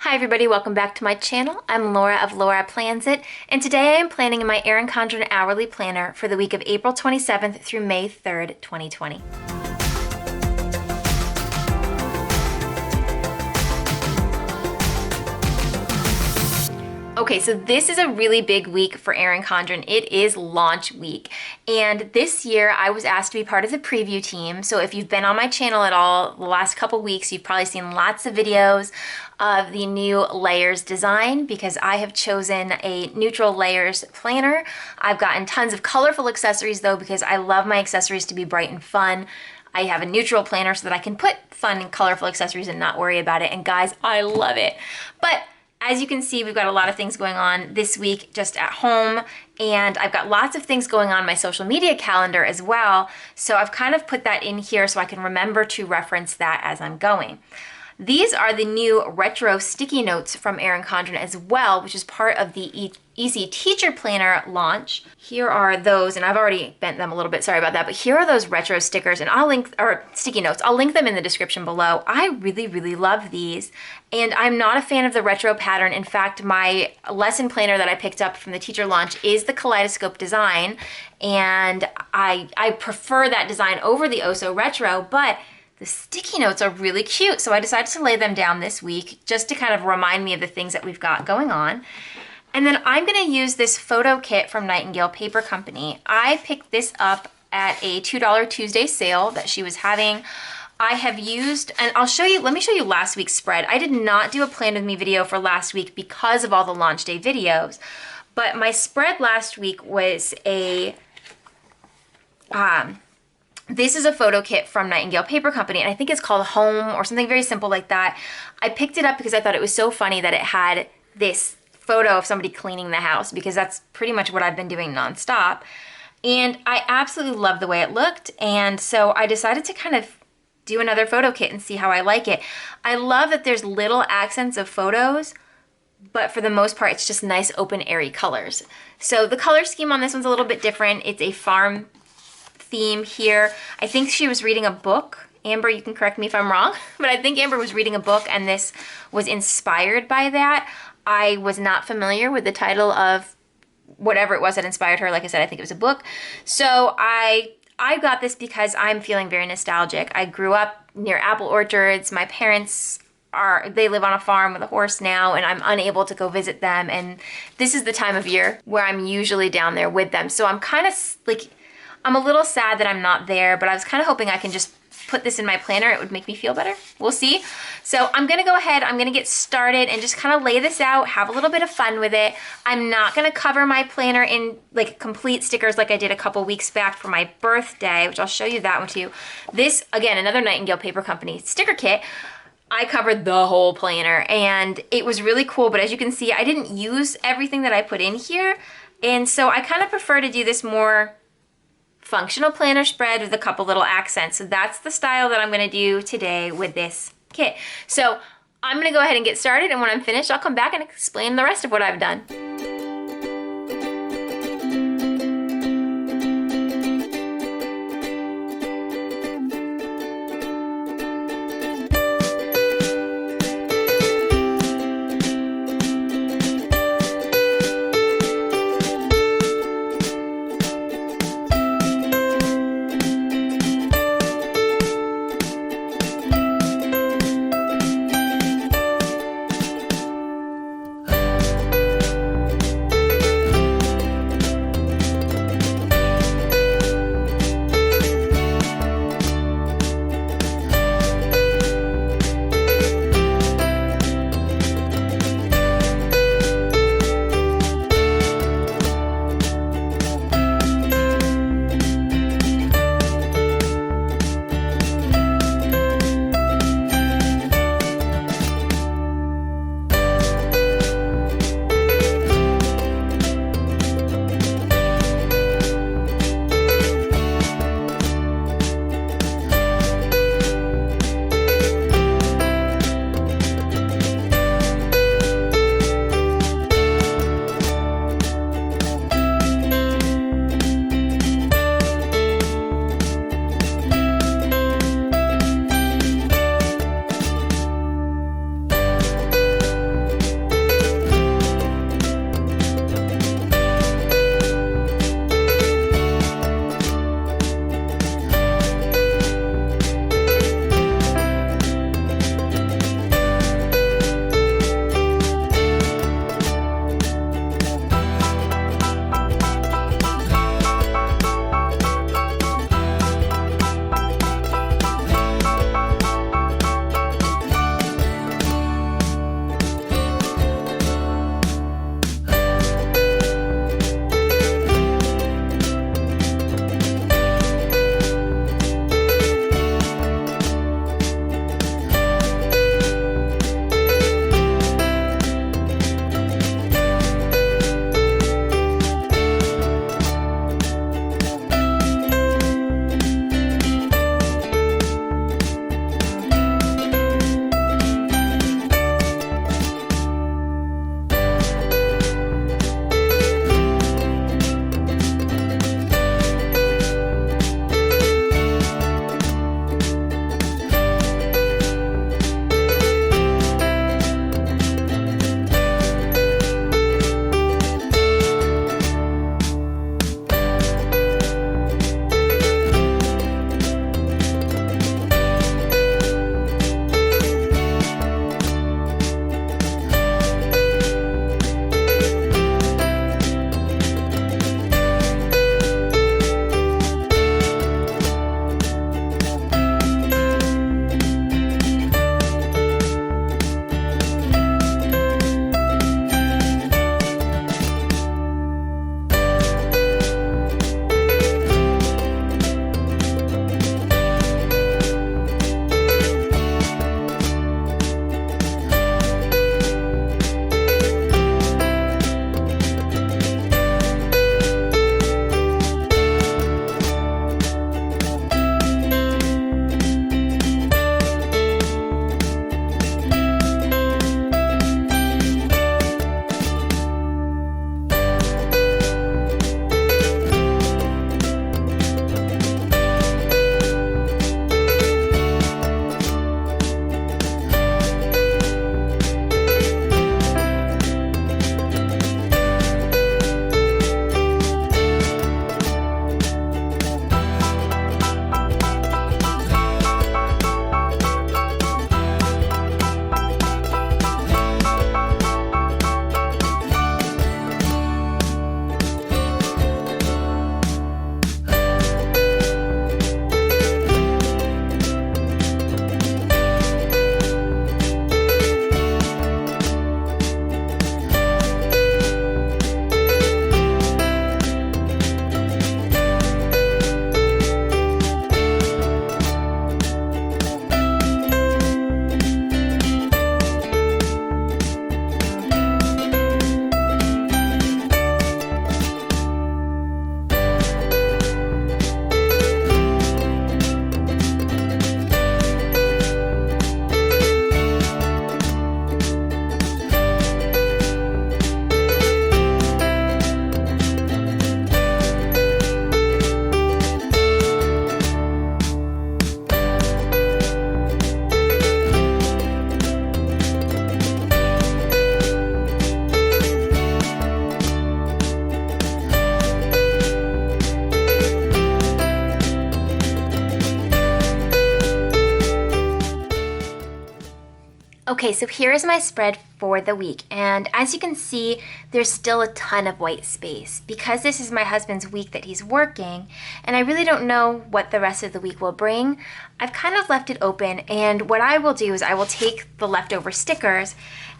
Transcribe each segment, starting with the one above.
Hi everybody, welcome back to my channel. I'm Laura of Laura Plans It, and today I am planning in my Erin Condren Hourly Planner for the week of April 27th through May 3rd, 2020. Okay, so this is a really big week for Erin Condren. It is launch week. And this year I was asked to be part of the preview team. So if you've been on my channel at all the last couple weeks, you've probably seen lots of videos of the new layers design because I have chosen a neutral layers planner. I've gotten tons of colorful accessories though because I love my accessories to be bright and fun. I have a neutral planner so that I can put fun and colorful accessories and not worry about it. And guys, I love it. But as you can see, we've got a lot of things going on this week just at home, and I've got lots of things going on my social media calendar as well. So I've kind of put that in here so I can remember to reference that as I'm going. These are the new retro sticky notes from Erin Condren as well, which is part of the Easy Teacher Planner launch. Here are those, and I've already bent them a little bit, sorry about that, but here are those retro stickers, and or sticky notes. I'll link them in the description below. I really, really love these, and I'm not a fan of the retro pattern. In fact, my lesson planner that I picked up from the teacher launch is the kaleidoscope design, and I prefer that design over the Oh So Retro, but the sticky notes are really cute, so I decided to lay them down this week just to kind of remind me of the things that we've got going on. And then I'm going to use this photo kit from Nightingale Paper Company. I picked this up at a $2 Tuesday sale that she was having. I have used, and let me show you last week's spread. I did not do a plan with me video for last week because of all the launch day videos, but my spread last week was this is a photo kit from Nightingale Paper Company, and I think it's called Home or something very simple like that. I picked it up because I thought it was so funny that it had this photo of somebody cleaning the house, because that's pretty much what I've been doing nonstop. And I absolutely love the way it looked, and so I decided to kind of do another photo kit and see how I like it. I love that there's little accents of photos, but for the most part, it's just nice, open, airy colors. So the color scheme on this one's a little bit different. It's a farm theme here. I think she was reading a book. Amber, you can correct me if I'm wrong, but I think Amber was reading a book and this was inspired by that. I was not familiar with the title of whatever it was that inspired her. Like I said, I think it was a book. So I got this because I'm feeling very nostalgic. I grew up near apple orchards. My parents they live on a farm with a horse now, and I'm unable to go visit them. And this is the time of year where I'm usually down there with them. So I'm kind of like, I'm a little sad that I'm not there, but I was kind of hoping I can just put this in my planner. It would make me feel better. We'll see. So I'm going to go ahead. I'm going to get started and just kind of lay this out, have a little bit of fun with it. I'm not going to cover my planner in like complete stickers like I did a couple weeks back for my birthday, which I'll show you that one too. This, again, another Nightingale Paper Company sticker kit. I covered the whole planner and it was really cool, but as you can see, I didn't use everything that I put in here. And so I kind of prefer to do this more functional planner spread with a couple little accents. So that's the style that I'm going to do today with this kit. So I'm going to go ahead and get started, and when I'm finished, I'll come back and explain the rest of what I've done. Okay, so here is my spread for the week, and as you can see, there's still a ton of white space because this is my husband's week that he's working, and I really don't know what the rest of the week will bring. I've kind of left it open, and what I will do is I will take the leftover stickers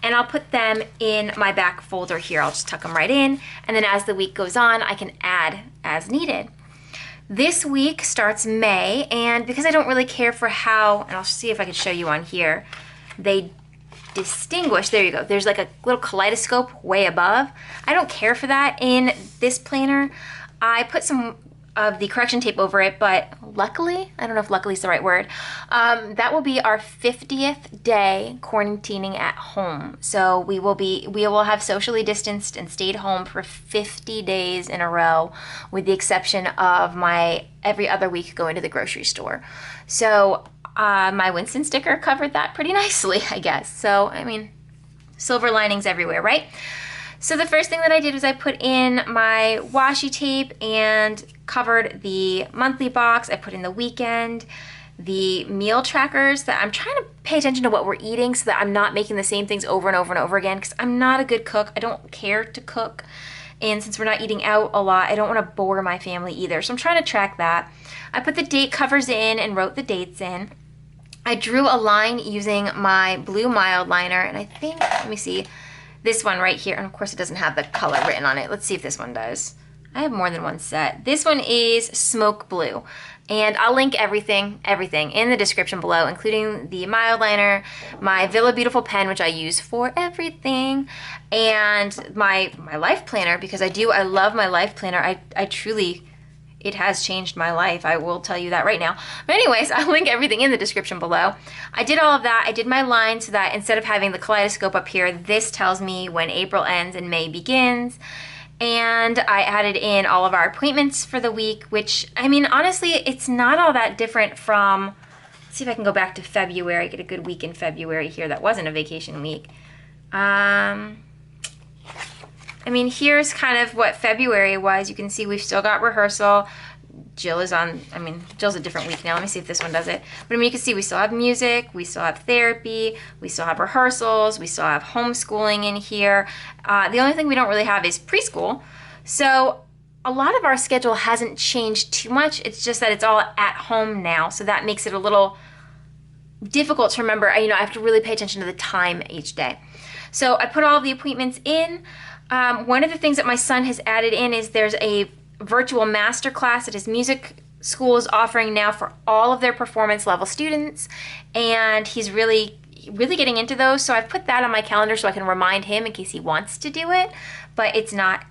and I'll put them in my back folder here. I'll just tuck them right in, and then as the week goes on, I can add as needed. This week starts May, and because I don't really care for how, and I'll see if I can show you on here, they distinguish, there you go, there's like a little kaleidoscope way above. I don't care for that in this planner. I put some of the correction tape over it, but luckily, I don't know if luckily is the right word, that will be our 50th day quarantining at home. So we will have socially distanced and stayed home for 50 days in a row, with the exception of my every other week going to the grocery store. So my Winston sticker covered that pretty nicely, I guess. So, I mean, silver linings everywhere, right? So the first thing that I did was I put in my washi tape and covered the monthly box. I put in the weekend, the meal trackers, that I'm trying to pay attention to what we're eating so that I'm not making the same things over and over and over again, because I'm not a good cook. I don't care to cook. And since we're not eating out a lot, I don't want to bore my family either. So I'm trying to track that. I put the date covers in and wrote the dates in. I drew a line using my blue mild liner, and I think, let me see, this one right here, and of course it doesn't have the color written on it. Let's see if this one does. I have more than one set. This one is smoke blue, and I'll link everything in the description below, including the mild liner, my Villa Beautiful pen, which I use for everything, and my life planner, because I love my life planner. I truly, it has changed my life. I will tell you that right now. But anyways, I'll link everything in the description below. I did all of that. I did my line so that instead of having the kaleidoscope up here, this tells me when April ends and May begins. And I added in all of our appointments for the week, which, I mean, honestly, it's not all that different from, let's see if I can go back to February, get a good week in February here. That wasn't a vacation week. I mean, here's kind of what February was. You can see we've still got rehearsal. Jill is on, I mean, Jill's a different week now. Let me see if this one does it. But I mean, you can see we still have music, we still have therapy, we still have rehearsals, we still have homeschooling in here. The only thing we don't really have is preschool. So a lot of our schedule hasn't changed too much. It's just that it's all at home now. So that makes it a little difficult to remember. I have to really pay attention to the time each day. So I put all of the appointments in. One of the things that my son has added in is there's a virtual master class that his music school is offering now for all of their performance level students, and he's really getting into those. So I've put that on my calendar so I can remind him in case he wants to do it, but it's not,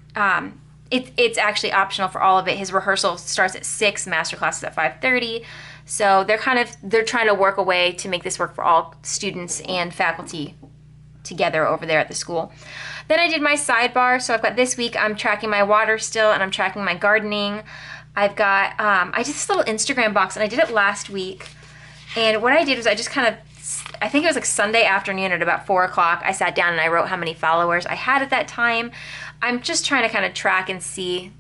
it's actually optional for all of it. His rehearsal starts at 6, master class is at 5:30. So they're trying to work a way to make this work for all students and faculty together over there at the school. Then I did my sidebar. So I've got this week, I'm tracking my water still, and I'm tracking my gardening. I've got, I did this little Instagram box, and I did it last week. And what I did was I just kind of, I think it was like Sunday afternoon at about 4 o'clock, I sat down and I wrote how many followers I had at that time. I'm just trying to kind of track and see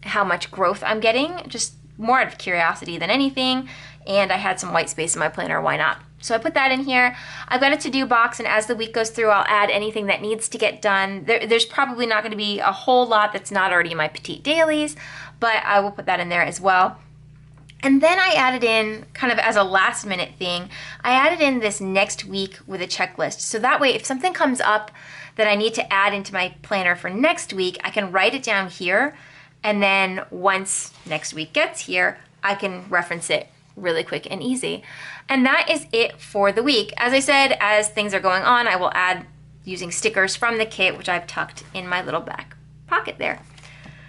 how much growth I'm getting, just more out of curiosity than anything. And I had some white space in my planner, why not? So I put that in here. I've got a to-do box, and as the week goes through, I'll add anything that needs to get done. There's probably not going to be a whole lot that's not already in my petite dailies, but I will put that in there as well. And then I added in, kind of as a last minute thing, I added in this next week with a checklist. So that way, if something comes up that I need to add into my planner for next week, I can write it down here, and then once next week gets here, I can reference it really quick and easy. And that is it for the week. As I said, as things are going on, I will add using stickers from the kit, which I've tucked in my little back pocket there.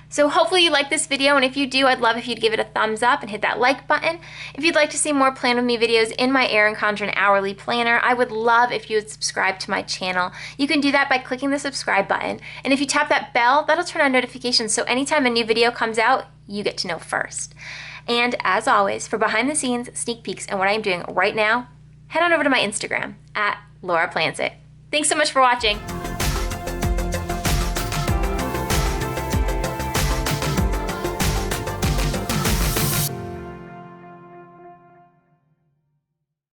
So hopefully you like this video, and if you do, I'd love if you'd give it a thumbs up and hit that like button. If you'd like to see more Plan With Me videos in my Erin Condren Hourly Planner, I would love if you would subscribe to my channel. You can do that by clicking the subscribe button, and if you tap that bell, that'll turn on notifications, so anytime a new video comes out, you get to know first. And as always, for behind the scenes, sneak peeks, and what I'm doing right now, head on over to my Instagram, @LauraPlansIt. Thanks so much for watching.